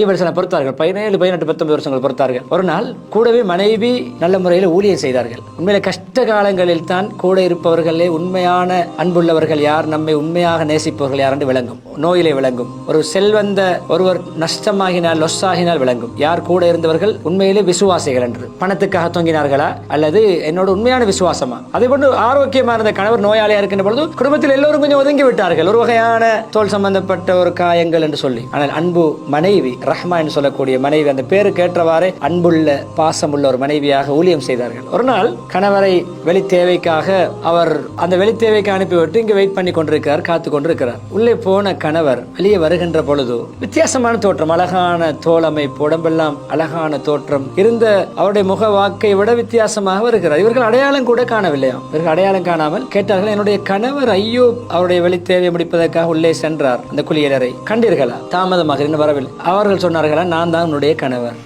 வருஷம் பொறுத்தார்கள், 17, 18, 19 வருஷங்கள் பொறுத்தார்கள். ஒரு நாள் கூடவே மனைவி நல்ல முறையில் ஊழியம் செய்தார்கள். உண்மையில கஷ்ட காலங்களில் தான் கூட இருப்பவர்களே உண்மையான அன்புள்ளவர்கள் யார், நம்மை உண்மையாக நேசிப்பவர்கள் யார் என்று விளங்கும். நோயிலே விளங்கும். ஒரு செல்வந்த ஒருவர் நஷ்டமாகினால், லொஸ்ஸாகினால் விளங்கும் யார் கூட இருந்தவர்கள் உண்மையிலே விசுவாசிகள் என்று. பணத்துக்காக தொங்கினார்களா அல்லது என்னோட உண்மையான விசுவாசமா? அதே போன்று ஆரோக்கியமாக இருந்த கணவர் நோயாளியா இருக்கின்ற பொழுது குடும்பத்தில் எல்லோரும் கொஞ்சம் ஒதுங்கி விட்டார்கள், ஒரு வகையான தோல் சம்பந்தப்பட்ட ஒரு காயங்கள் என்று சொல்லி. ஆனால் அன்பு மனைவி, ரஹ்மா என்று சொல்லக்கூடிய மனைவி, அந்த பேருக்கு ஏற்றவாறே அன்புள்ள பாசமுள்ள ஒரு மனைவியாக ஊழியம் செய்தார்கள். ஒரு நாள் கணவரை வெளி தேவைக்காக அவர் அந்த வெளி தேவைக்கு அனுப்பிவிட்டு இங்கு வெயிட் பண்ணி கொண்டிருக்கிறார், காத்து கொண்டிருக்கிறார். உள்ளே போன கணவர் வெளியே வருகின்ற பொழுது வித்தியாசமான தோற்றம், அழகான தோழமைப்பு, உடம்பெல்லாம் அழகான தோற்றம் இருந்த அவருடைய முக வாக்கை விட வித்தியாசமாக வருகிறார். இவர்கள் அடையாளம் கூட காணவில்லையா? இவர்கள் அடையாளம் காணாமல் கேட்டார்கள், என்னுடைய கணவர் ஐயோ அவருடைய வெளி தேவை முடிப்பதற்காக உள்ளே சென்றார் அந்த குளியலறை, கண்டீர்களா? தாமதமாக இன்னும் வரவில்லை. அவர்கள் சொன்னார்களா, நான் தான் உன்னுடைய கணவர்.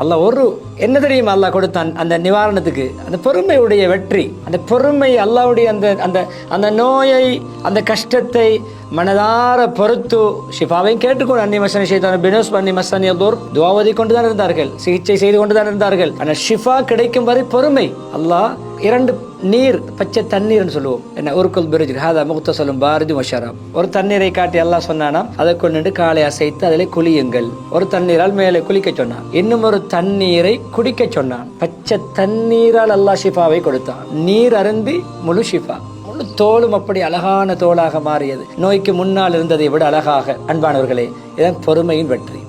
அல்லாஹ் ஒரு என்ன தெரியுமா அல்லாஹ் கொடுத்தான் அந்த நிவாரணத்துக்கு? அந்த பொறுமையுடைய வெற்றி, அந்த பொறுமை, அல்லாஹ்வுடைய அந்த அந்த அந்த நோயை, அந்த கஷ்டத்தை மனதார பொறுத்து ஷிஃபாவையும் கேட்டுக்கொண்டு அன்னி மசனி ஷைத்தான பினோஸ் பண்ணி மசனி அல்தோர் துவாவதி கொண்டு தான் இருந்தார்கள், சிகிச்சை செய்து கொண்டு தான் இருந்தார்கள். ஆனால் ஷிஃபா கிடைக்கும் வரை பொறுமை. அல்லாஹ் 2 நீர், பச்சை தண்ணீர்னு சொல்லுவோம், என்ன ஊருக்குள் பிரிஜ் ஹாதா முக்தசலும் பாரதி மஷாராம். ஒரு தண்ணீரை காட்டி அல்லாஹ் சொன்னானா, அதை கொண்டு காலை அசைத்து அதிலே குளியுங்கள். ஒரு தண்ணீரால் மேலே குளிக்க சொன்னான், இன்னும் ஒரு தண்ணீரை குடிக்க சொன்னான். பச்சை தண்ணீரால் அல்லாஹ் ஷிஃபாவை கொடுத்தான். நீர் அருந்தி முழு ஷிஃபா, முழு தோலும் அப்படி அழகான தோலாக மாறியது. நோய்க்கு முன்னால் இருந்ததை விட அழகாக. அன்பானவர்களே, இதான் பொறுமையின் வெற்றி.